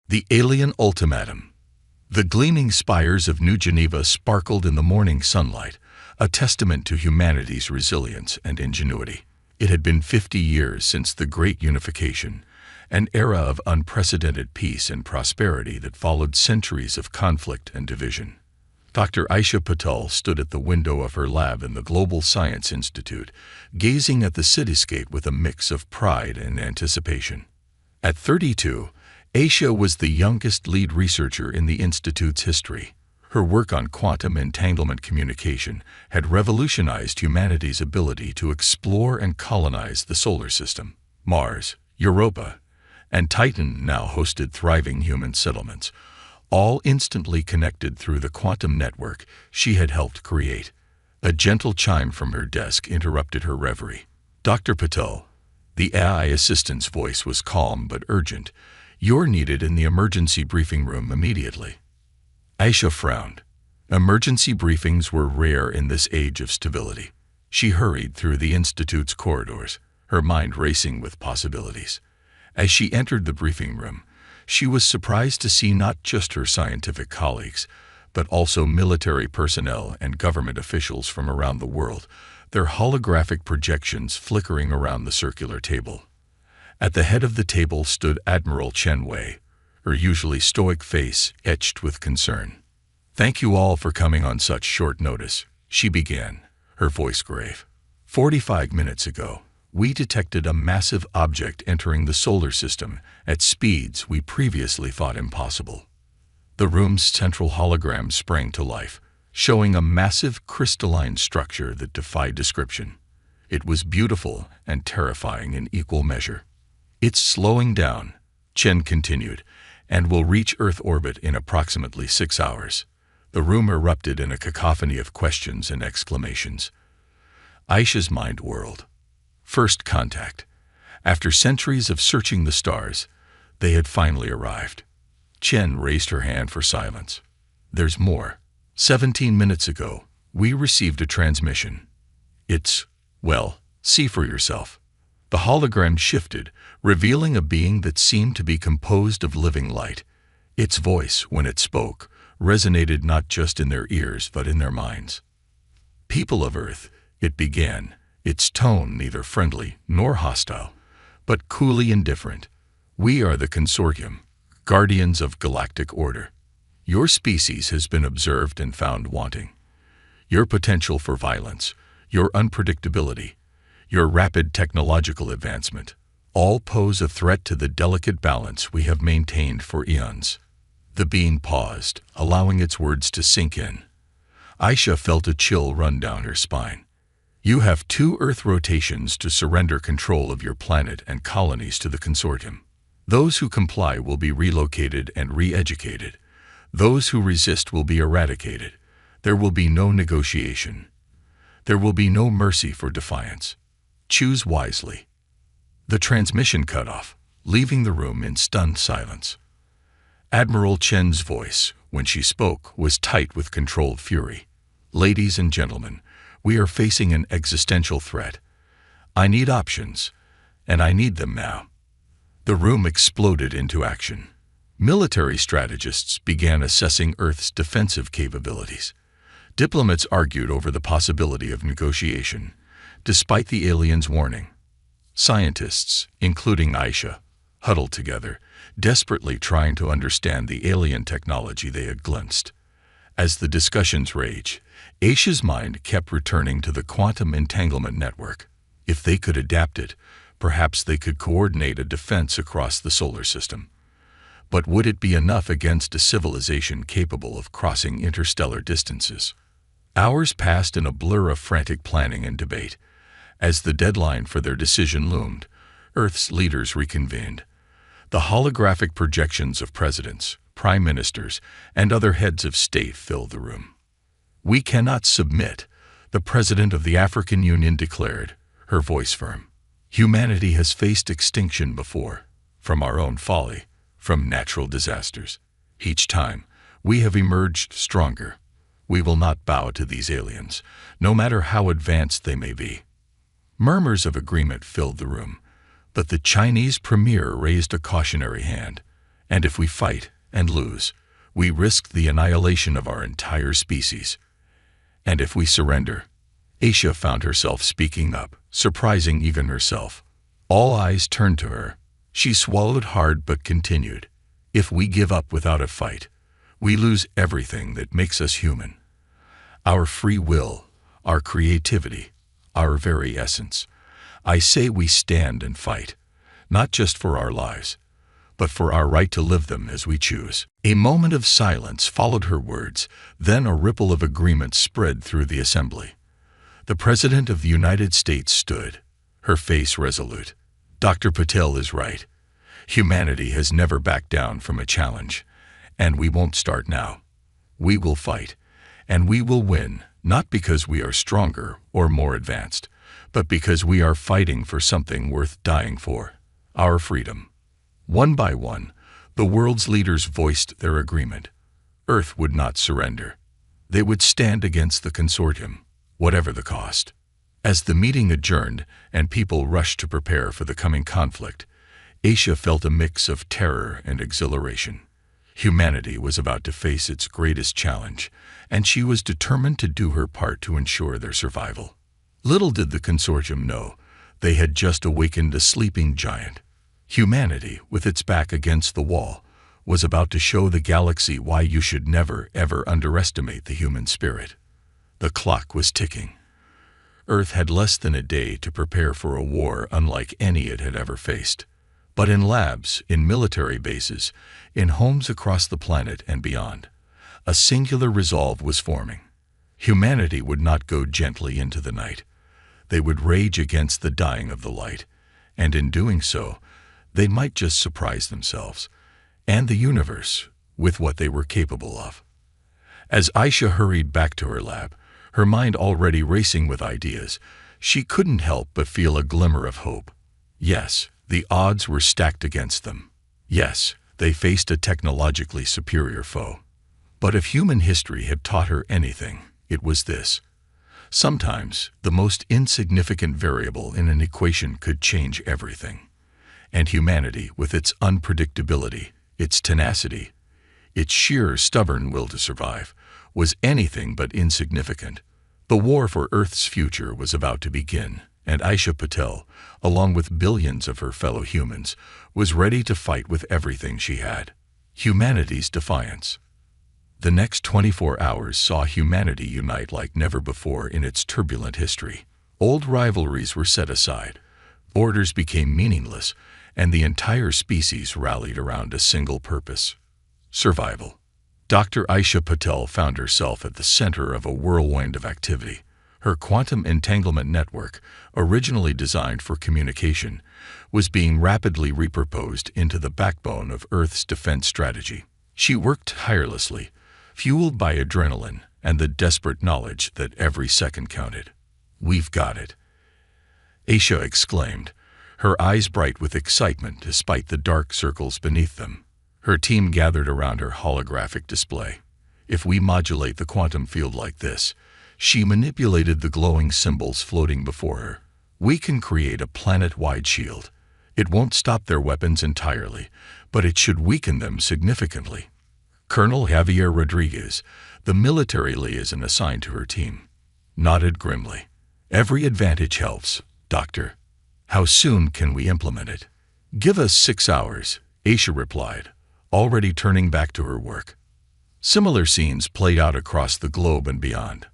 The Alien Ultimatum. The gleaming spires of New Geneva sparkled in the morning sunlight, a testament to humanity's resilience and ingenuity. It had been 50 years since the Great Unification, an era of unprecedented peace and prosperity that followed centuries of conflict and division. Dr. Aisha Patel stood at the window of her lab in the Global Science Institute, gazing at the cityscape with a mix of pride and anticipation. At 32, Aisha was the youngest lead researcher in the Institute's history. Her work on quantum entanglement communication had revolutionized humanity's ability to explore and colonize the solar system. Mars, Europa, and Titan now hosted thriving human settlements, all instantly connected through the quantum network she had helped create. A gentle chime from her desk interrupted her reverie. "Dr. Patel," the AI assistant's voice was calm but urgent, "you're needed in the emergency briefing room immediately." Aisha frowned. Emergency briefings were rare in this age of stability. She hurried through the Institute's corridors, her mind racing with possibilities. As she entered the briefing room, she was surprised to see not just her scientific colleagues, but also military personnel and government officials from around the world, their holographic projections flickering around the circular table. At the head of the table stood Admiral Chen Wei, her usually stoic face etched with concern. "Thank you all for coming on such short notice," she began, her voice grave. 45 minutes ago, we detected a massive object entering the solar system at speeds we previously thought impossible. The room's central hologram sprang to life, showing a massive crystalline structure that defied description. It was beautiful and terrifying in equal measure. "It's slowing down," Chen continued, "and will reach Earth orbit in approximately 6 hours. The room erupted in a cacophony of questions and exclamations. Aisha's mind whirled. First contact. After centuries of searching the stars, they had finally arrived. Chen raised her hand for silence. "There's more. 17 minutes ago, we received a transmission. It's, well, see for yourself." The hologram shifted, revealing a being that seemed to be composed of living light. Its voice, when it spoke, resonated not just in their ears but in their minds. "People of Earth," it began, its tone neither friendly nor hostile, but coolly indifferent. "We are the Consortium, guardians of galactic order. Your species has been observed and found wanting. Your potential for violence, your unpredictability, your rapid technological advancement, all pose a threat to the delicate balance we have maintained for eons." The being paused, allowing its words to sink in. Aisha felt a chill run down her spine. "You have 2 Earth rotations to surrender control of your planet and colonies to the Consortium. Those who comply will be relocated and re-educated. Those who resist will be eradicated. There will be no negotiation. There will be no mercy for defiance. Choose wisely." The transmission cut off, leaving the room in stunned silence. Admiral Chen's voice, when she spoke, was tight with controlled fury. "Ladies and gentlemen, we are facing an existential threat. I need options, and I need them now." The room exploded into action. Military strategists began assessing Earth's defensive capabilities. Diplomats argued over the possibility of negotiation, despite the aliens' warning. Scientists, including Aisha, huddled together, desperately trying to understand the alien technology they had glimpsed. As the discussions raged, Aisha's mind kept returning to the quantum entanglement network. If they could adapt it, perhaps they could coordinate a defense across the solar system. But would it be enough against a civilization capable of crossing interstellar distances? Hours passed in a blur of frantic planning and debate. As the deadline for their decision loomed, Earth's leaders reconvened. The holographic projections of presidents, prime ministers, and other heads of state filled the room. "We cannot submit," the president of the African Union declared, her voice firm. "Humanity has faced extinction before, from our own folly, from natural disasters. Each time, we have emerged stronger. We will not bow to these aliens, no matter how advanced they may be." Murmurs of agreement filled the room, but the Chinese premier raised a cautionary hand. And if we fight and lose, we risk the annihilation of our entire species. And if we surrender, Aisha found herself speaking up, surprising even herself. All eyes turned to her. She swallowed hard but continued. If we give up without a fight, we lose everything that makes us human. Our free will, our creativity, our very essence. I say we stand and fight, not just for our lives, but for our right to live them as we choose. A moment of silence followed her words, then a ripple of agreement spread through the assembly. The President of the United States stood, her face resolute. Dr. Patel is right. Humanity has never backed down from a challenge, and we won't start now. We will fight, and we will win, not because we are stronger or more advanced, but because we are fighting for something worth dying for, our freedom. One by one, the world's leaders voiced their agreement. Earth would not surrender. They would stand against the consortium, whatever the cost. As the meeting adjourned and people rushed to prepare for the coming conflict, Aisha felt a mix of terror and exhilaration. Humanity was about to face its greatest challenge, and she was determined to do her part to ensure their survival. Little did the consortium know, they had just awakened a sleeping giant. Humanity, with its back against the wall, was about to show the galaxy why you should never, ever underestimate the human spirit. The clock was ticking. Earth had less than a day to prepare for a war unlike any it had ever faced. But in labs, in military bases, in homes across the planet and beyond, a singular resolve was forming. Humanity would not go gently into the night. They would rage against the dying of the light, and in doing so, they might just surprise themselves and the universe with what they were capable of. As Aisha hurried back to her lab, her mind already racing with ideas, she couldn't help but feel a glimmer of hope. Yes, the odds were stacked against them. Yes, they faced a technologically superior foe. But if human history had taught her anything, it was this. Sometimes, the most insignificant variable in an equation could change everything. And humanity, with its unpredictability, its tenacity, its sheer stubborn will to survive, was anything but insignificant. The war for Earth's future was about to begin, and Aisha Patel, along with billions of her fellow humans, was ready to fight with everything she had. Humanity's defiance. The next 24 hours saw humanity unite like never before in its turbulent history. Old rivalries were set aside, borders became meaningless, and the entire species rallied around a single purpose: survival. Dr. Aisha Patel found herself at the center of a whirlwind of activity. Her quantum entanglement network, originally designed for communication, was being rapidly repurposed into the backbone of Earth's defense strategy. She worked tirelessly, fueled by adrenaline and the desperate knowledge that every second counted. "We've got it," Aisha exclaimed, her eyes bright with excitement despite the dark circles beneath them. Her team gathered around her holographic display. "If we modulate the quantum field like this," she manipulated the glowing symbols floating before her, "we can create a planet-wide shield. It won't stop their weapons entirely, but it should weaken them significantly." Colonel Javier Rodriguez, the military liaison assigned to her team, nodded grimly. "Every advantage helps, Doctor. How soon can we implement it?" "Give us 6 hours," Aisha replied, already turning back to her work. Similar scenes played out across the globe and beyond.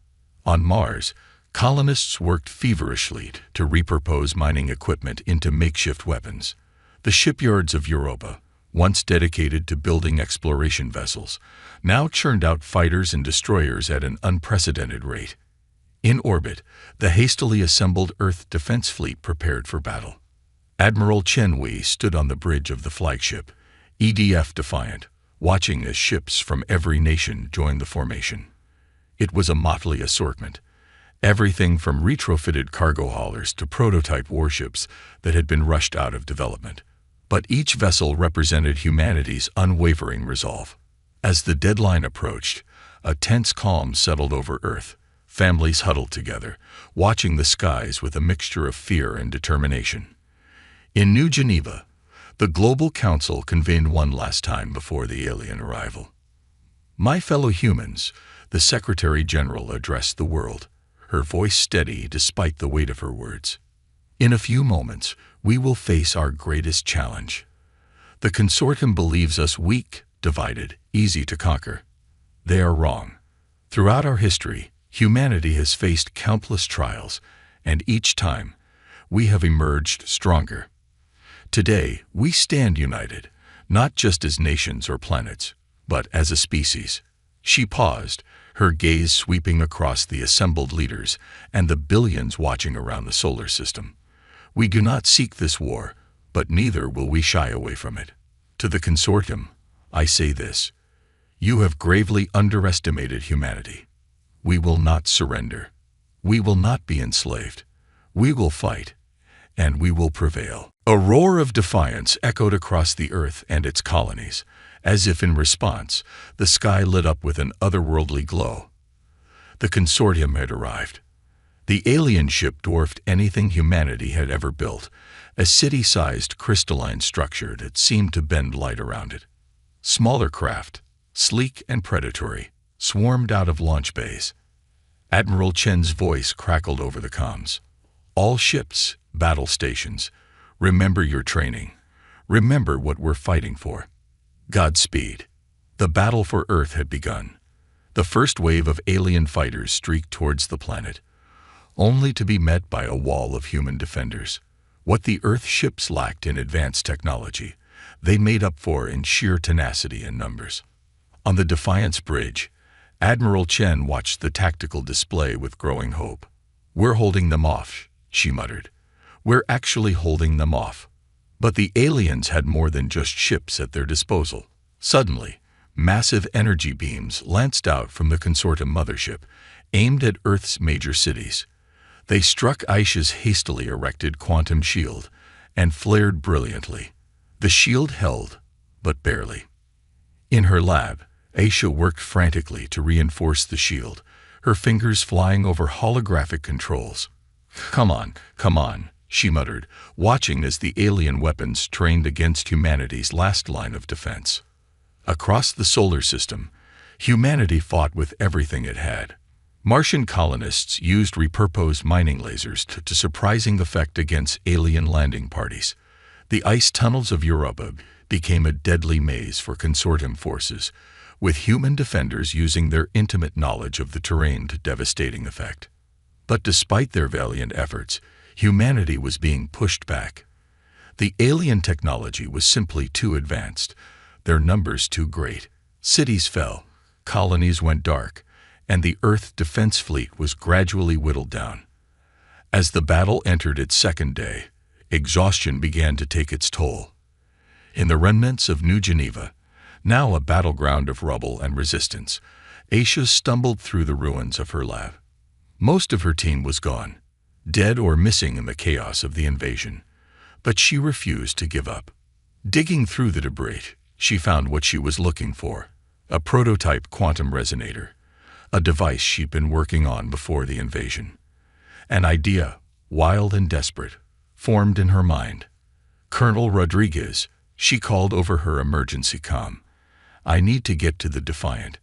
On Mars, colonists worked feverishly to repurpose mining equipment into makeshift weapons. The shipyards of Europa, once dedicated to building exploration vessels, now churned out fighters and destroyers at an unprecedented rate. In orbit, the hastily assembled Earth Defense Fleet prepared for battle. Admiral Chen Wei stood on the bridge of the flagship, EDF Defiant, watching as ships from every nation joined the formation. It was a motley assortment, everything from retrofitted cargo haulers to prototype warships that had been rushed out of development. But each vessel represented humanity's unwavering resolve. As the deadline approached, a tense calm settled over Earth. Families huddled together, watching the skies with a mixture of fear and determination. In New Geneva, The Global Council convened one last time before the alien arrival. "My fellow humans," the Secretary General addressed the world, her voice steady despite the weight of her words. "In a few moments, we will face our greatest challenge. The consortium believes us weak, divided, easy to conquer. They are wrong. Throughout our history, humanity has faced countless trials, and each time, we have emerged stronger. Today, we stand united, not just as nations or planets, but as a species." She paused, her gaze sweeping across the assembled leaders and the billions watching around the solar system. "We do not seek this war, but neither will we shy away from it. To the consortium, I say this: you have gravely underestimated humanity. We will not surrender. We will not be enslaved. We will fight, and we will prevail." A roar of defiance echoed across the Earth and its colonies. As if in response, the sky lit up with an otherworldly glow. The consortium had arrived. The alien ship dwarfed anything humanity had ever built, a city-sized crystalline structure that seemed to bend light around it. Smaller craft, sleek and predatory, swarmed out of launch bays. Admiral Chen's voice crackled over the comms. "All ships, battle stations, remember your training. Remember what we're fighting for. Godspeed." The battle for Earth had begun. The first wave of alien fighters streaked towards the planet, only to be met by a wall of human defenders. What the Earth ships lacked in advanced technology, they made up for in sheer tenacity and numbers. On the Defiance Bridge, Admiral Chen watched the tactical display with growing hope. "We're holding them off," she muttered. "We're actually holding them off." But the aliens had more than just ships at their disposal. Suddenly, massive energy beams lanced out from the consortium mothership, aimed at Earth's major cities. They struck Aisha's hastily erected quantum shield and flared brilliantly. The shield held, but barely. In her lab, Aisha worked frantically to reinforce the shield, her fingers flying over holographic controls. Come on," she muttered, watching as the alien weapons trained against humanity's last line of defense. Across the solar system, humanity fought with everything it had. Martian colonists used repurposed mining lasers to surprising effect against alien landing parties. The ice tunnels of Europa became a deadly maze for consortium forces, with human defenders using their intimate knowledge of the terrain to devastating effect. But despite their valiant efforts, humanity was being pushed back. The alien technology was simply too advanced, their numbers too great. Cities fell, colonies went dark, and the Earth defense fleet was gradually whittled down. As the battle entered its second day, exhaustion began to take its toll. In the remnants of New Geneva, now a battleground of rubble and resistance, Aisha stumbled through the ruins of her lab. Most of her team was gone, dead or missing in the chaos of the invasion, but she refused to give up. Digging through the debris, she found what she was looking for, a prototype quantum resonator, a device she'd been working on before the invasion. An idea, wild and desperate, formed in her mind. "Colonel Rodriguez," she called over her emergency comm, "I need to get to the Defiant.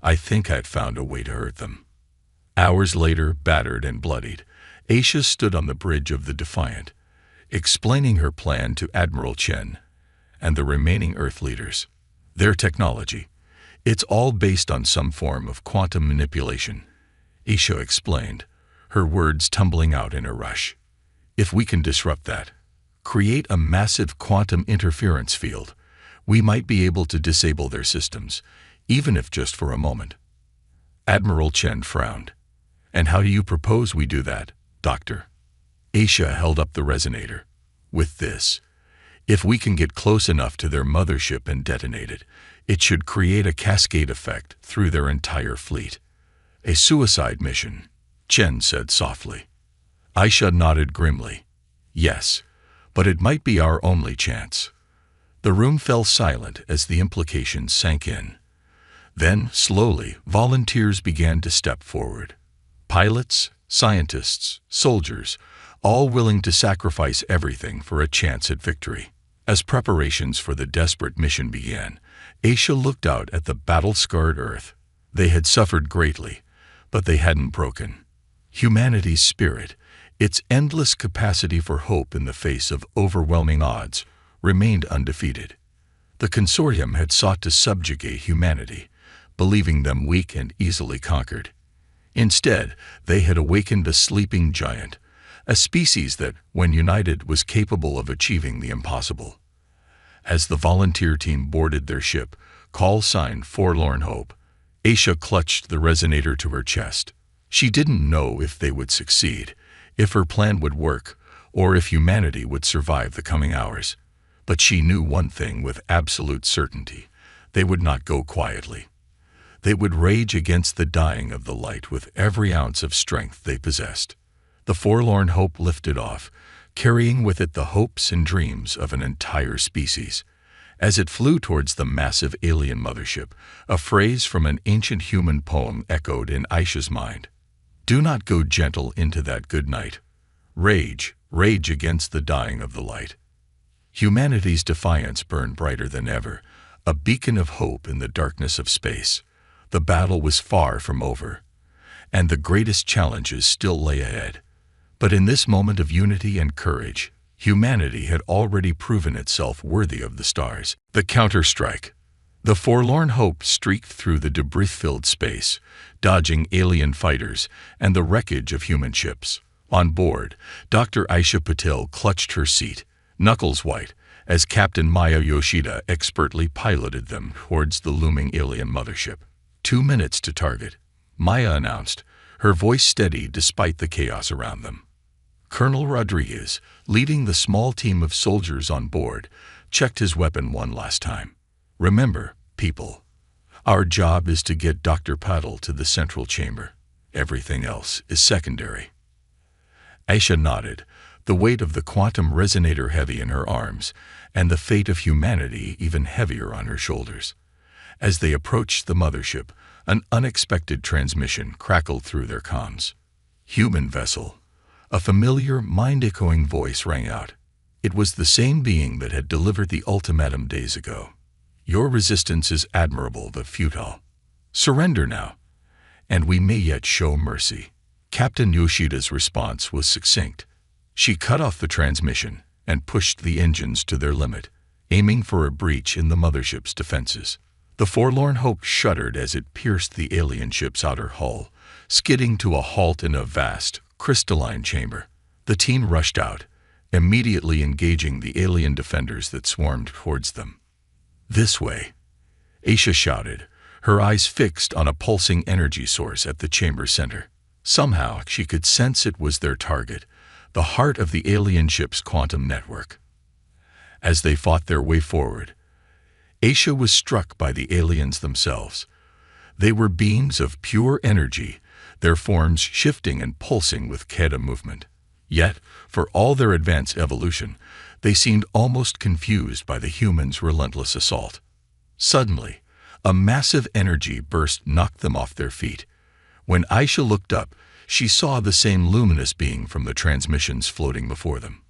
I think I'd found a way to hurt them." Hours later, battered and bloodied, Aisha stood on the bridge of the Defiant, explaining her plan to Admiral Chen and the remaining Earth leaders. Their technology, it's all based on some form of quantum manipulation, Aisha explained, her words tumbling out in a rush. "If we can disrupt that, create a massive quantum interference field, we might be able to disable their systems, even if just for a moment." Admiral Chen frowned. "And how do you propose we do that, Doctor?" Aisha held up the resonator. "With this, if we can get close enough to their mothership and detonate it, it should create a cascade effect through their entire fleet." "A suicide mission," Chen said softly. Aisha nodded grimly. "Yes, but it might be our only chance." The room fell silent as the implications sank in. Then, slowly, volunteers began to step forward. Pilots, scientists, soldiers, all willing to sacrifice everything for a chance at victory. As preparations for the desperate mission began, Aisha looked out at the battle-scarred Earth. They had suffered greatly, but they hadn't broken. Humanity's spirit, its endless capacity for hope in the face of overwhelming odds, remained undefeated. The consortium had sought to subjugate humanity, believing them weak and easily conquered. Instead, they had awakened a sleeping giant, a species that, when united, was capable of achieving the impossible. As the volunteer team boarded their ship, call sign Forlorn Hope, Aisha clutched the resonator to her chest. She didn't know if they would succeed, if her plan would work, or if humanity would survive the coming hours. But she knew one thing with absolute certainty: they would not go quietly. They would rage against the dying of the light with every ounce of strength they possessed. The Forlorn Hope lifted off, carrying with it the hopes and dreams of an entire species. As it flew towards the massive alien mothership, a phrase from an ancient human poem echoed in Aisha's mind. Do not go gentle into that good night. Rage, rage against the dying of the light. Humanity's defiance burned brighter than ever, a beacon of hope in the darkness of space. The battle was far from over, and the greatest challenges still lay ahead. But in this moment of unity and courage, humanity had already proven itself worthy of the stars. The counter-strike. The Forlorn Hope streaked through the debris-filled space, dodging alien fighters and the wreckage of human ships. On board, Dr. Aisha Patel clutched her seat, knuckles white, as Captain Maya Yoshida expertly piloted them towards the looming alien mothership. 2 minutes to target, Maya announced, her voice steady despite the chaos around them. Colonel Rodriguez, leading the small team of soldiers on board, checked his weapon one last time. Remember, people, our job is to get Dr. Patel to the central chamber. Everything else is secondary. Aisha nodded, the weight of the quantum resonator heavy in her arms, and the fate of humanity even heavier on her shoulders. As they approached the mothership, an unexpected transmission crackled through their comms. Human vessel. A familiar, mind-echoing voice rang out. It was the same being that had delivered the ultimatum days ago. Your resistance is admirable but futile. Surrender now, and we may yet show mercy. Captain Yoshida's response was succinct. She cut off the transmission and pushed the engines to their limit, aiming for a breach in the mothership's defenses. The Forlorn Hope shuddered as it pierced the alien ship's outer hull, skidding to a halt in a vast, crystalline chamber. The team rushed out, immediately engaging the alien defenders that swarmed towards them. This way, Aisha shouted, her eyes fixed on a pulsing energy source at the chamber center. Somehow, she could sense it was their target, the heart of the alien ship's quantum network. As they fought their way forward, Aisha was struck by the aliens themselves. They were beings of pure energy, their forms shifting and pulsing with Keda movement. Yet, for all their advanced evolution, they seemed almost confused by the humans' relentless assault. Suddenly, a massive energy burst knocked them off their feet. When Aisha looked up, she saw the same luminous being from the transmissions floating before them.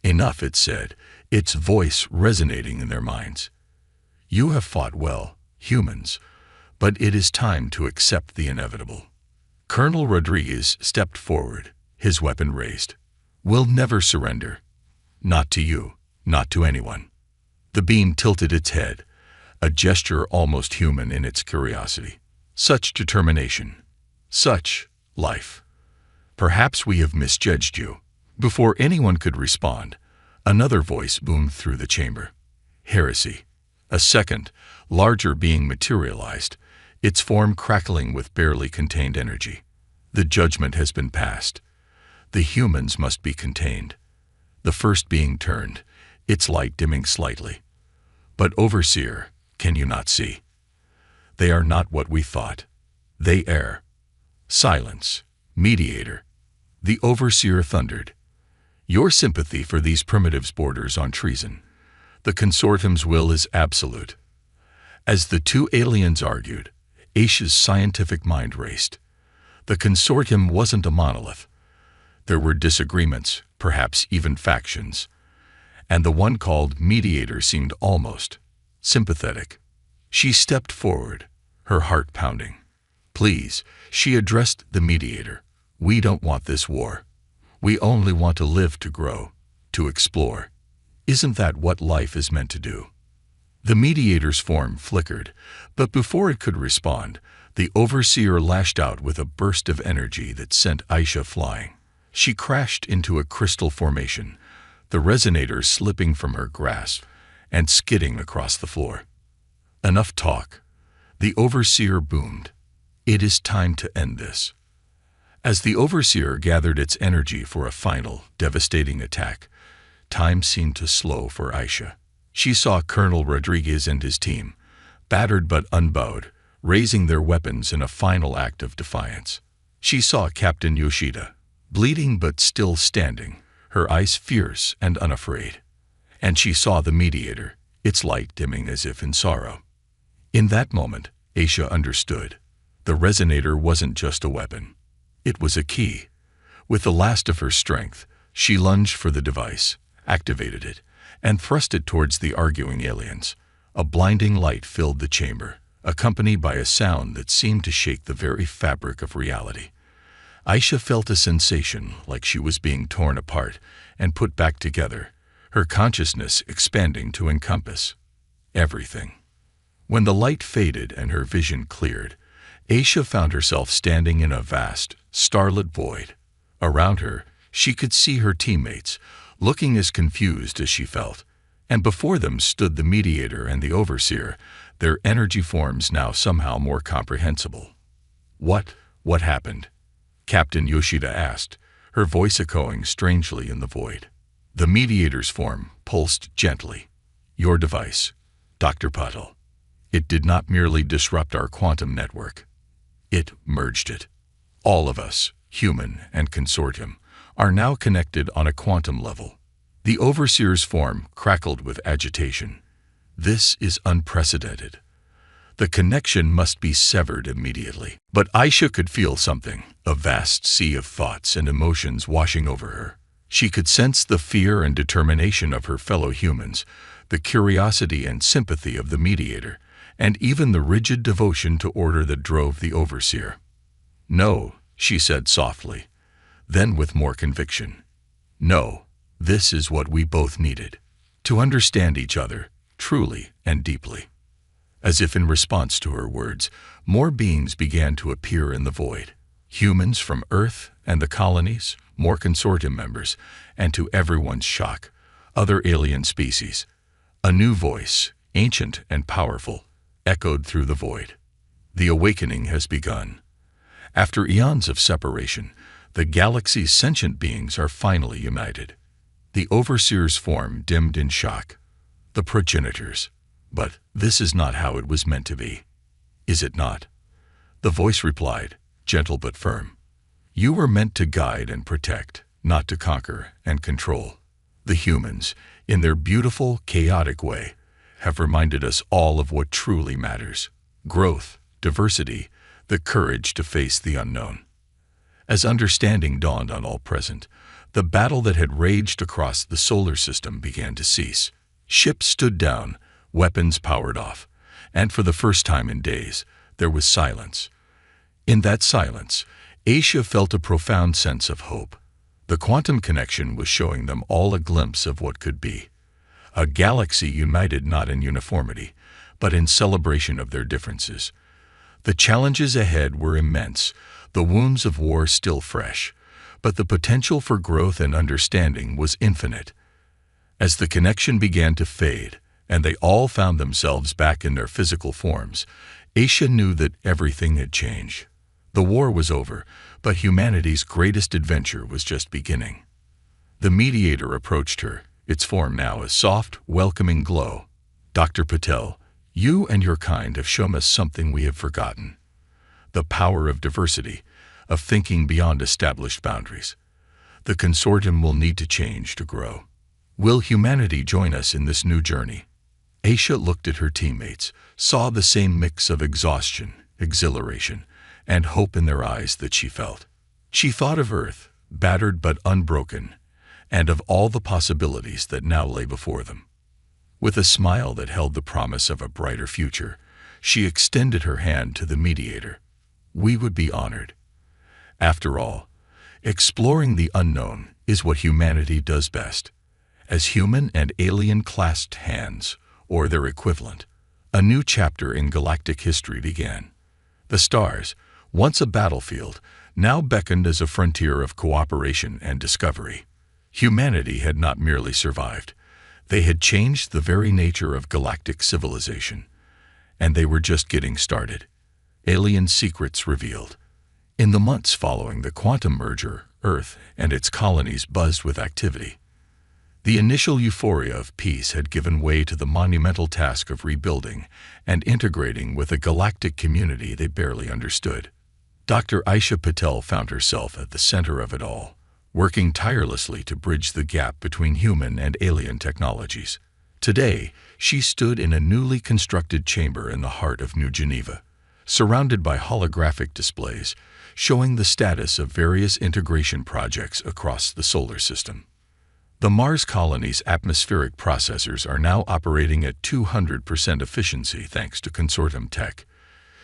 Enough, it said, its voice resonating in their minds. You have fought well, humans, but it is time to accept the inevitable. Colonel Rodriguez stepped forward, his weapon raised. We'll never surrender. Not to you, not to anyone. The beam tilted its head, a gesture almost human in its curiosity. Such determination, such life. Perhaps we have misjudged you. Before anyone could respond, another voice boomed through the chamber. Heresy. A second, larger being materialized, its form crackling with barely contained energy. The judgment has been passed. The humans must be contained. The first being turned, its light dimming slightly. But Overseer, can you not see? They are not what we thought. They err. Silence. Mediator. The Overseer thundered. Your sympathy for these primitives borders on treason. The consortium's will is absolute. As the two aliens argued, Aisha's scientific mind raced. The consortium wasn't a monolith. There were disagreements, perhaps even factions. and the one called mediator seemed almost sympathetic. She stepped forward, her heart pounding. "Please," she addressed the mediator. "We don't want this war. We only want to live, to grow, to explore. Isn't that what life is meant to do?" The mediator's form flickered, but before it could respond, the overseer lashed out with a burst of energy that sent Aisha flying. She crashed into a crystal formation, the resonator slipping from her grasp and skidding across the floor. "Enough talk," the overseer boomed. "It is time to end this." As the overseer gathered its energy for a final, devastating attack, time seemed to slow for Aisha. She saw Colonel Rodriguez and his team, battered but unbowed, raising their weapons in a final act of defiance. She saw Captain Yoshida, bleeding but still standing, her eyes fierce and unafraid. And she saw the mediator, its light dimming as if in sorrow. In that moment, Aisha understood. The resonator wasn't just a weapon. It was a key. With the last of her strength, she lunged for the device, activated it, and thrust it towards the arguing aliens. A blinding light filled the chamber, accompanied by a sound that seemed to shake the very fabric of reality. Aisha felt a sensation like she was being torn apart and put back together, her consciousness expanding to encompass everything. When the light faded and her vision cleared, Aisha found herself standing in a vast, starlit void. Around her, she could see her teammates, looking as confused as she felt, and before them stood the mediator and the overseer, their energy forms now somehow more comprehensible. What happened?" Captain Yoshida asked, her voice echoing strangely in the void. The mediator's form pulsed gently. "Your device, Dr. Patel. It did not merely disrupt our quantum network. It merged it. All of us, human and consortium, are now connected on a quantum level." The overseer's form crackled with agitation. "This is unprecedented. The connection must be severed immediately." But Aisha could feel something, a vast sea of thoughts and emotions washing over her. She could sense the fear and determination of her fellow humans, the curiosity and sympathy of the mediator, and even the rigid devotion to order that drove the overseer. "No," she said softly, then with more conviction. "No, this is what we both needed, to understand each other, truly and deeply." As if in response to her words, more beings began to appear in the void. Humans from Earth and the colonies, more consortium members, and to everyone's shock, other alien species. A new voice, ancient and powerful, echoed through the void. "The awakening has begun. After eons of separation, the galaxy's sentient beings are finally united." The overseer's form dimmed in shock. "The progenitors. But this is not how it was meant to be. Is it not?" The voice replied, gentle but firm. "You were meant to guide and protect, not to conquer and control. The humans, in their beautiful, chaotic way, have reminded us all of what truly matters: growth, diversity, the courage to face the unknown." As understanding dawned on all present, the battle that had raged across the solar system began to cease. Ships stood down, weapons powered off, and for the first time in days, there was silence. In that silence, Aisha felt a profound sense of hope. The quantum connection was showing them all a glimpse of what could be. A galaxy united not in uniformity, but in celebration of their differences. The challenges ahead were immense, the wounds of war still fresh, but the potential for growth and understanding was infinite. As the connection began to fade, and they all found themselves back in their physical forms, Aisha knew that everything had changed. The war was over, but humanity's greatest adventure was just beginning. The mediator approached her, its form now a soft, welcoming glow. "Dr. Patel, you and your kind have shown us something we have forgotten. The power of diversity, of thinking beyond established boundaries. The consortium will need to change to grow. Will humanity join us in this new journey?" Aisha looked at her teammates, saw the same mix of exhaustion, exhilaration, and hope in their eyes that she felt. She thought of Earth, battered but unbroken, and of all the possibilities that now lay before them. With a smile that held the promise of a brighter future, she extended her hand to the mediator. We would be honored. After all, exploring the unknown is what humanity does best. As human and alien clasped hands, or their equivalent, a new chapter in galactic history began. The stars, once a battlefield, now beckoned as a frontier of cooperation and discovery. Humanity had not merely survived. They had changed the very nature of galactic civilization. And they were just getting started. Alien secrets revealed. In the months following the quantum merger, Earth and its colonies buzzed with activity. The initial euphoria of peace had given way to the monumental task of rebuilding and integrating with a galactic community they barely understood. Dr. Aisha Patel found herself at the center of it all, working tirelessly to bridge the gap between human and alien technologies. Today, she stood in a newly constructed chamber in the heart of New Geneva, surrounded by holographic displays showing the status of various integration projects across the solar system. The Mars colony's atmospheric processors are now operating at 200% efficiency thanks to consortium tech,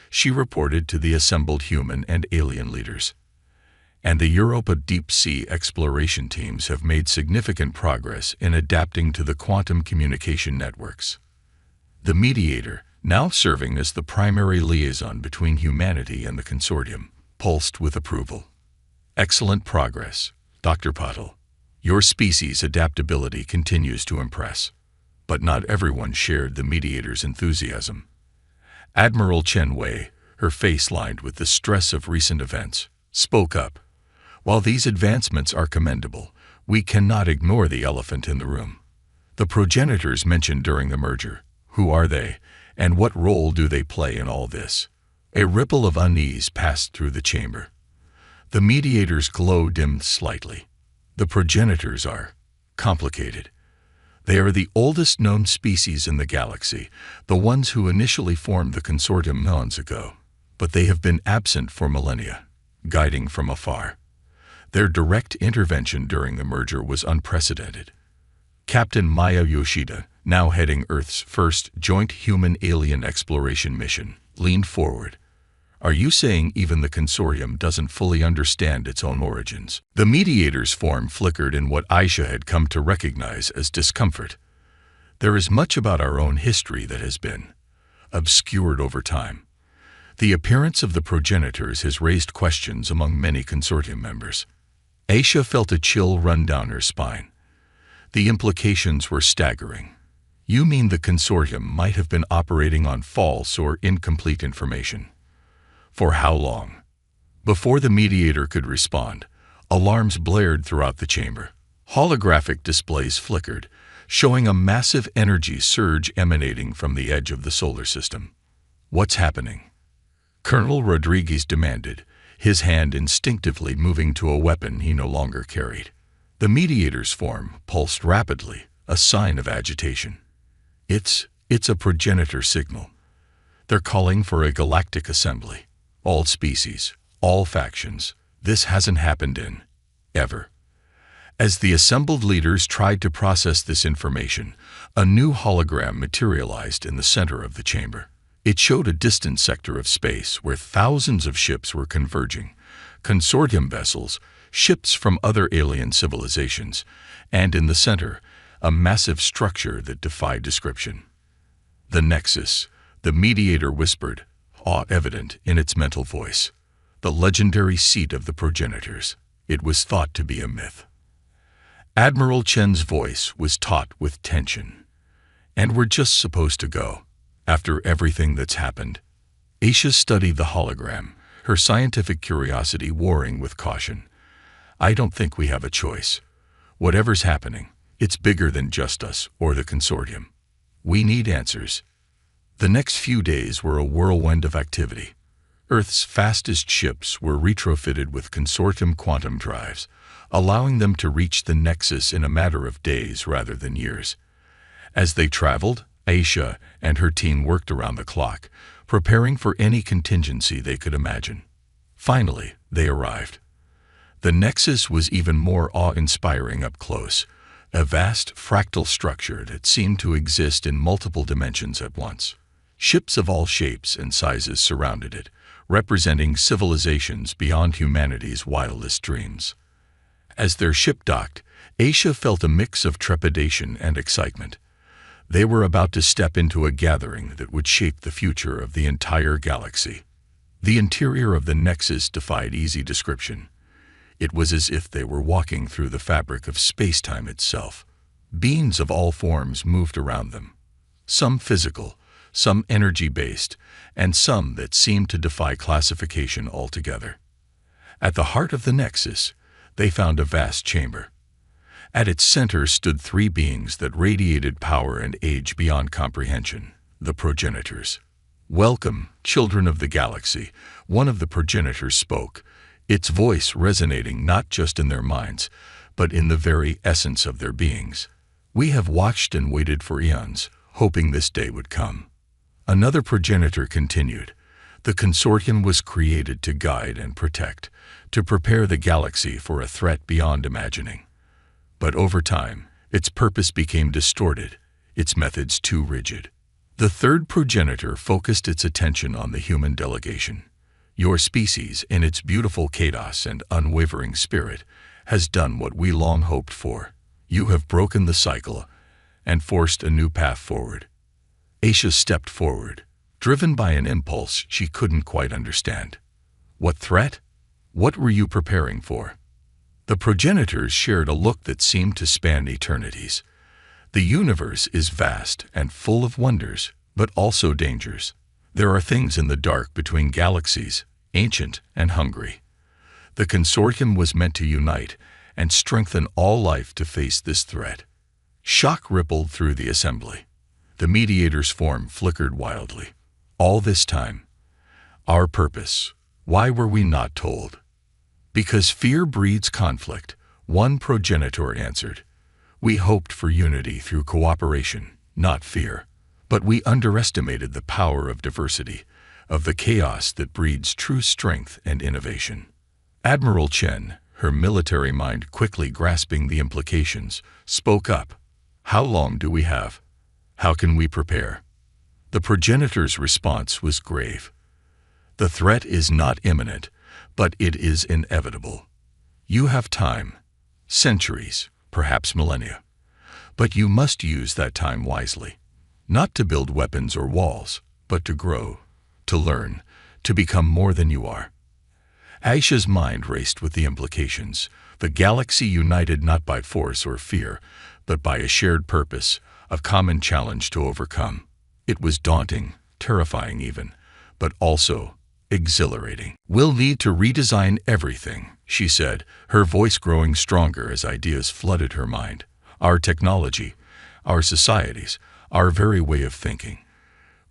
she reported to the assembled human and alien leaders. And the Europa deep-sea exploration teams have made significant progress in adapting to the quantum communication networks. The mediator, now serving as the primary liaison between humanity and the consortium, pulsed with approval. Excellent progress, Dr. Patel. Your species' adaptability continues to impress. But not everyone shared the mediator's enthusiasm. Admiral Chen Wei, her face lined with the stress of recent events, spoke up. While these advancements are commendable, we cannot ignore the elephant in the room. The progenitors mentioned during the merger. Who are they, and what role do they play in all this? A ripple of unease passed through the chamber. The mediator's glow dimmed slightly. The progenitors are complicated. They are the oldest known species in the galaxy, the ones who initially formed the consortium eons ago. But they have been absent for millennia, guiding from afar. Their direct intervention during the merger was unprecedented. Captain Maya Yoshida, now heading Earth's first joint human-alien exploration mission, leaned forward. Are you saying even the consortium doesn't fully understand its own origins? The mediator's form flickered in what Aisha had come to recognize as discomfort. There is much about our own history that has been obscured over time. The appearance of the progenitors has raised questions among many consortium members. Aisha felt a chill run down her spine. The implications were staggering. You mean the consortium might have been operating on false or incomplete information? For how long? Before the mediator could respond, alarms blared throughout the chamber. Holographic displays flickered, showing a massive energy surge emanating from the edge of the solar system. What's happening? Colonel Rodriguez demanded, his hand instinctively moving to a weapon he no longer carried. The mediator's form pulsed rapidly, a sign of agitation. It's a progenitor signal. They're calling for a galactic assembly. All species, all factions. This hasn't happened in ever. As the assembled leaders tried to process this information, a new hologram materialized in the center of the chamber. It showed a distant sector of space where thousands of ships were converging, consortium vessels, ships from other alien civilizations, and in the center, a massive structure that defied description. The Nexus, the mediator whispered, awe evident in its mental voice. The legendary seat of the progenitors. It was thought to be a myth. Admiral Chen's voice was taut with tension. And we're just supposed to go, after everything that's happened. Aisha studied the hologram, her scientific curiosity warring with caution. I don't think we have a choice. Whatever's happening, it's bigger than just us or the consortium. We need answers. The next few days were a whirlwind of activity. Earth's fastest ships were retrofitted with consortium quantum drives, allowing them to reach the Nexus in a matter of days rather than years. As they traveled, Aisha and her team worked around the clock, preparing for any contingency they could imagine. Finally, they arrived. The Nexus was even more awe-inspiring up close, a vast fractal structure that seemed to exist in multiple dimensions at once. Ships of all shapes and sizes surrounded it, representing civilizations beyond humanity's wildest dreams. As their ship docked, Aisha felt a mix of trepidation and excitement. They were about to step into a gathering that would shape the future of the entire galaxy. The interior of the Nexus defied easy description. It was as if they were walking through the fabric of space-time itself. Beings of all forms moved around them, some physical, some energy-based, and some that seemed to defy classification altogether. At the heart of the Nexus, they found a vast chamber. At its center stood three beings that radiated power and age beyond comprehension, the progenitors. "Welcome, children of the galaxy," one of the progenitors spoke, its voice resonating not just in their minds, but in the very essence of their beings. "We have watched and waited for eons, hoping this day would come." Another progenitor continued, "The consortium was created to guide and protect, to prepare the galaxy for a threat beyond imagining. But over time, its purpose became distorted, its methods too rigid." The third progenitor focused its attention on the human delegation. "Your species, in its beautiful chaos and unwavering spirit, has done what we long hoped for. You have broken the cycle and forced a new path forward." Aisha stepped forward, driven by an impulse she couldn't quite understand. "What threat? What were you preparing for?" The progenitors shared a look that seemed to span eternities. "The universe is vast and full of wonders, but also dangers. There are things in the dark between galaxies, ancient and hungry. The consortium was meant to unite and strengthen all life to face this threat." Shock rippled through the assembly. The mediator's form flickered wildly. "All this time, our purpose, why were we not told?" "Because fear breeds conflict," one progenitor answered. "We hoped for unity through cooperation, not fear. But we underestimated the power of diversity, of the chaos that breeds true strength and innovation." Admiral Chen, her military mind quickly grasping the implications, spoke up. "How long do we have? How can we prepare?" The progenitor's response was grave. "The threat is not imminent, but it is inevitable. You have time, centuries, perhaps millennia. But you must use that time wisely, not to build weapons or walls, but to grow, to learn, to become more than you are." Aisha's mind raced with the implications. The galaxy united not by force or fear, but by a shared purpose, a common challenge to overcome. It was daunting, terrifying even, but also exhilarating. "We'll need to redesign everything," she said, her voice growing stronger as ideas flooded her mind. "Our technology, our societies, our very way of thinking.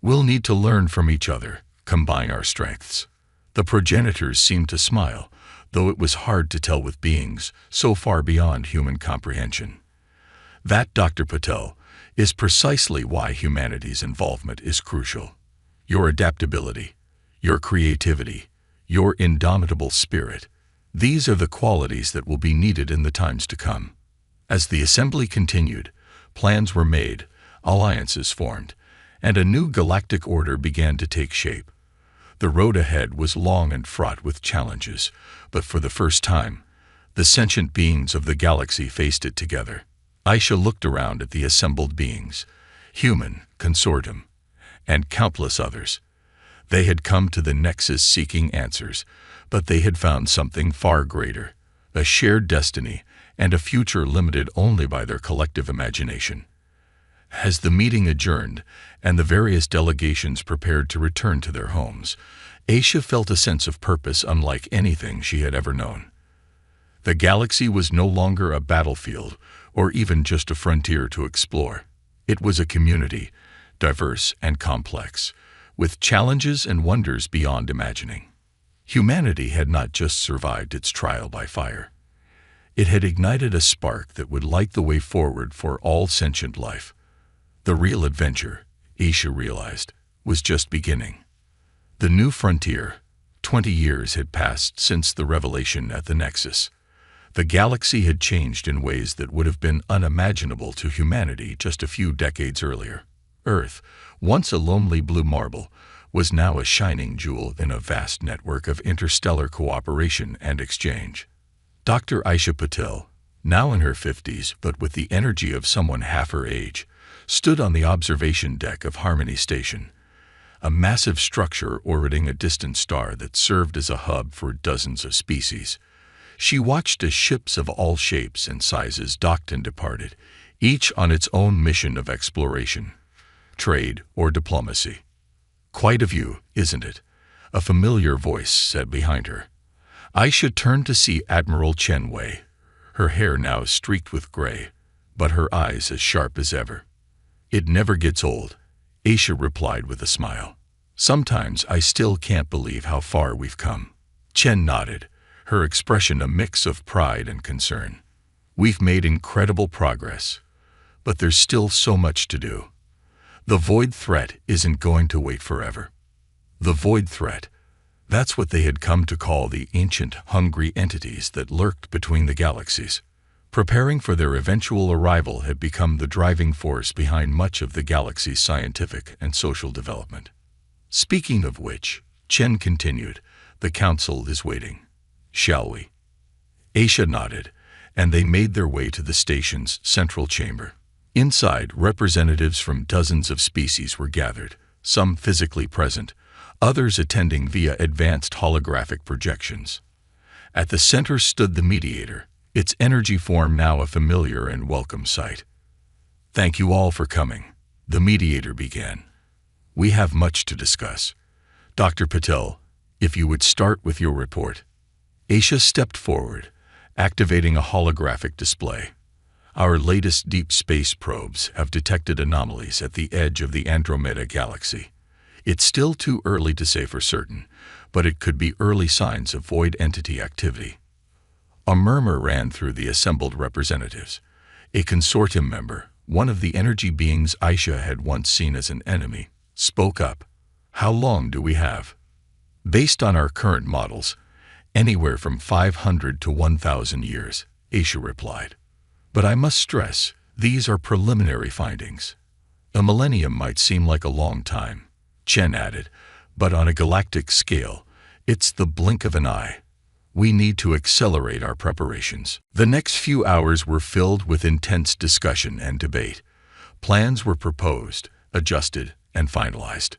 We'll need to learn from each other, combine our strengths." The progenitors seemed to smile, though it was hard to tell with beings so far beyond human comprehension. "That, Dr. Patel, is precisely why humanity's involvement is crucial. Your adaptability, your creativity, your indomitable spirit, these are the qualities that will be needed in the times to come." As the assembly continued, plans were made, alliances formed, and a new galactic order began to take shape. The road ahead was long and fraught with challenges, but for the first time, the sentient beings of the galaxy faced it together. Aisha looked around at the assembled beings, human, consortium, and countless others. They had come to the Nexus seeking answers, but they had found something far greater, a shared destiny and a future limited only by their collective imagination. As the meeting adjourned and the various delegations prepared to return to their homes, Aisha felt a sense of purpose unlike anything she had ever known. The galaxy was no longer a battlefield or even just a frontier to explore. It was a community, diverse and complex, with challenges and wonders beyond imagining. Humanity had not just survived its trial by fire. It had ignited a spark that would light the way forward for all sentient life. The real adventure, Aisha realized, was just beginning. The new frontier. 20 years had passed since the revelation at the Nexus. The galaxy had changed in ways that would have been unimaginable to humanity just a few decades earlier. Earth, once a lonely blue marble, was now a shining jewel in a vast network of interstellar cooperation and exchange. Dr. Aisha Patel, now in her 50s but with the energy of someone half her age, stood on the observation deck of Harmony Station, a massive structure orbiting a distant star that served as a hub for dozens of species. She watched as ships of all shapes and sizes docked and departed, each on its own mission of exploration, trade, or diplomacy. "Quite a view, isn't it?" a familiar voice said behind her. Aisha turned to see Admiral Chen Wei, her hair now streaked with gray, but her eyes as sharp as ever. "It never gets old," Aisha replied with a smile. "Sometimes I still can't believe how far we've come." Chen nodded, her expression a mix of pride and concern. "We've made incredible progress, but there's still so much to do. The void threat isn't going to wait forever." The void threat, that's what they had come to call the ancient, hungry entities that lurked between the galaxies. Preparing for their eventual arrival had become the driving force behind much of the galaxy's scientific and social development. "Speaking of which," Chen continued, "the council is waiting. Shall we?" Aisha nodded, and they made their way to the station's central chamber. Inside, representatives from dozens of species were gathered, some physically present, others attending via advanced holographic projections. At the center stood the mediator, its energy form now a familiar and welcome sight. "Thank you all for coming," the mediator began. "We have much to discuss. Dr. Patel, if you would start with your report." Aisha stepped forward, activating a holographic display. "Our latest deep space probes have detected anomalies at the edge of the Andromeda galaxy. It's still too early to say for certain, but it could be early signs of void entity activity." A murmur ran through the assembled representatives. A consortium member, one of the energy beings Aisha had once seen as an enemy, spoke up. "How long do we have?" "Based on our current models, anywhere from 500 to 1,000 years, Aisha replied. "But I must stress, these are preliminary findings. A millennium might seem like a long time," Chen added, "but on a galactic scale, it's the blink of an eye. We need to accelerate our preparations." The next few hours were filled with intense discussion and debate. Plans were proposed, adjusted, and finalized.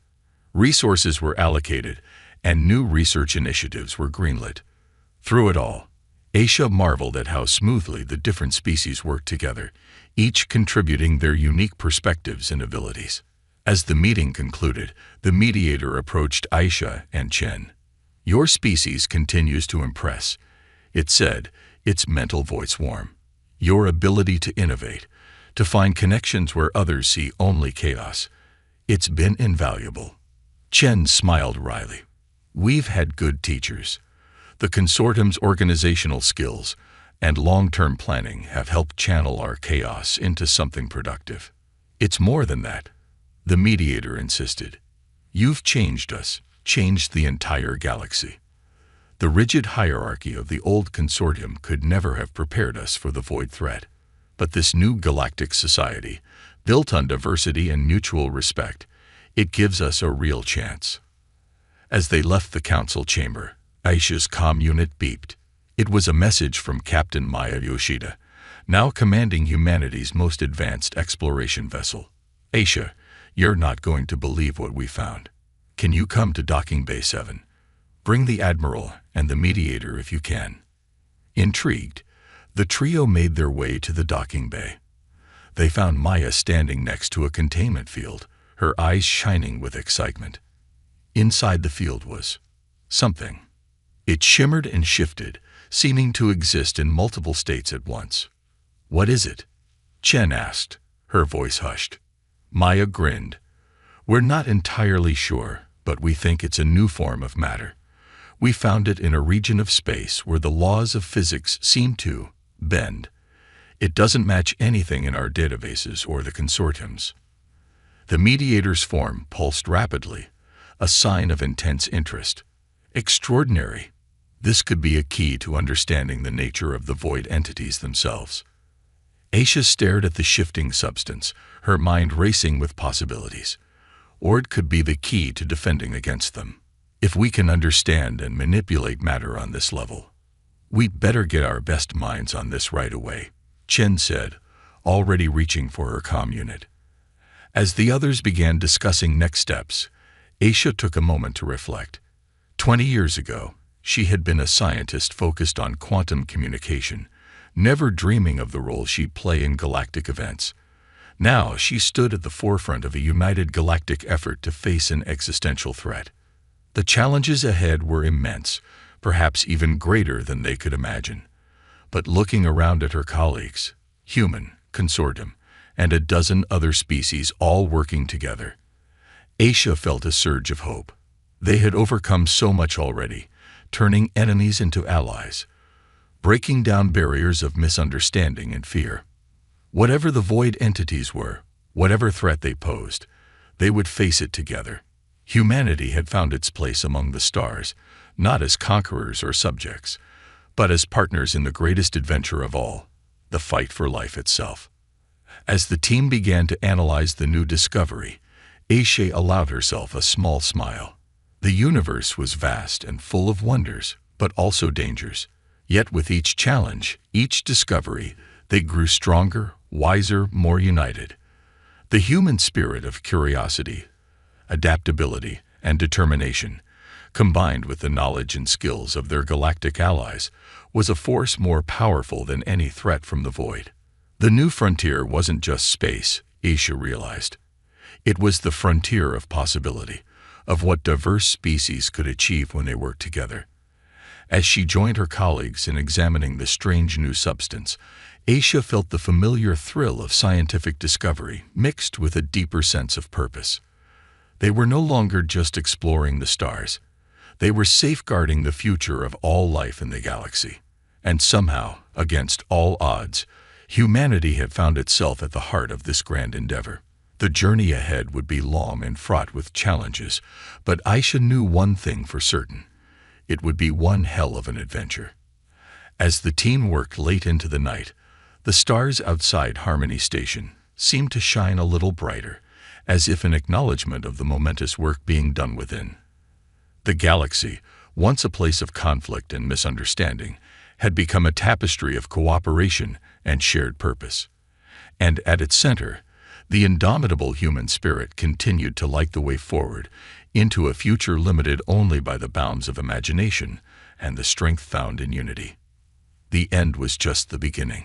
Resources were allocated, and new research initiatives were greenlit. Through it all, Aisha marveled at how smoothly the different species worked together, each contributing their unique perspectives and abilities. As the meeting concluded, the mediator approached Aisha and Chen. "Your species continues to impress," it said, its mental voice warm. "Your ability to innovate, to find connections where others see only chaos, it's been invaluable." Chen smiled wryly. "We've had good teachers. The consortium's organizational skills and long-term planning have helped channel our chaos into something productive." "It's more than that," the mediator insisted. "You've changed us, changed the entire galaxy. The rigid hierarchy of the old consortium could never have prepared us for the void threat. But this new galactic society, built on diversity and mutual respect, it gives us a real chance." As they left the council chamber, Aisha's comm unit beeped. It was a message from Captain Maya Yoshida, now commanding humanity's most advanced exploration vessel. "Aisha, you're not going to believe what we found. Can you come to Docking Bay 7? Bring the Admiral and the Mediator if you can." Intrigued, the trio made their way to the docking bay. They found Maya standing next to a containment field, her eyes shining with excitement. Inside the field was something. It shimmered and shifted, seeming to exist in multiple states at once. "What is it?" Chen asked, her voice hushed. Maya grinned. "We're not entirely sure, but we think it's a new form of matter. We found it in a region of space where the laws of physics seem to bend. It doesn't match anything in our databases or the consortium's." The mediator's form pulsed rapidly, a sign of intense interest. "Extraordinary. This could be a key to understanding the nature of the void entities themselves. Aisha stared at the shifting substance, her mind racing with possibilities. Ord could be the key to defending against them. If we can understand and manipulate matter on this level, we'd better get our best minds on this right away, Chen said, already reaching for her comm unit. As the others began discussing next steps, Aisha took a moment to reflect. 20 years ago, she had been a scientist focused on quantum communication, never dreaming of the role she'd play in galactic events. Now she stood at the forefront of a united galactic effort to face an existential threat. The challenges ahead were immense, perhaps even greater than they could imagine. But looking around at her colleagues, human, consortium, and a dozen other species all working together, Aisha felt a surge of hope. They had overcome so much already, turning enemies into allies, breaking down barriers of misunderstanding and fear. Whatever the void entities were, whatever threat they posed, they would face it together. Humanity had found its place among the stars, not as conquerors or subjects, but as partners in the greatest adventure of all, the fight for life itself. As the team began to analyze the new discovery, Aisha allowed herself a small smile. The universe was vast and full of wonders, but also dangers. Yet with each challenge, each discovery, they grew stronger, wiser, more united. The human spirit of curiosity, adaptability, and determination, combined with the knowledge and skills of their galactic allies, was a force more powerful than any threat from the void. The new frontier wasn't just space, Aisha realized. It was the frontier of possibility, of what diverse species could achieve when they worked together. As she joined her colleagues in examining the strange new substance, Aisha felt the familiar thrill of scientific discovery mixed with a deeper sense of purpose. They were no longer just exploring the stars. They were safeguarding the future of all life in the galaxy. And somehow, against all odds, humanity had found itself at the heart of this grand endeavor. The journey ahead would be long and fraught with challenges, but Aisha knew one thing for certain. It would be one hell of an adventure. As the team worked late into the night, the stars outside Harmony Station seemed to shine a little brighter, as if an acknowledgement of the momentous work being done within. The galaxy, once a place of conflict and misunderstanding, had become a tapestry of cooperation and shared purpose. And at its center, the indomitable human spirit continued to light the way forward into a future limited only by the bounds of imagination and the strength found in unity. The end was just the beginning.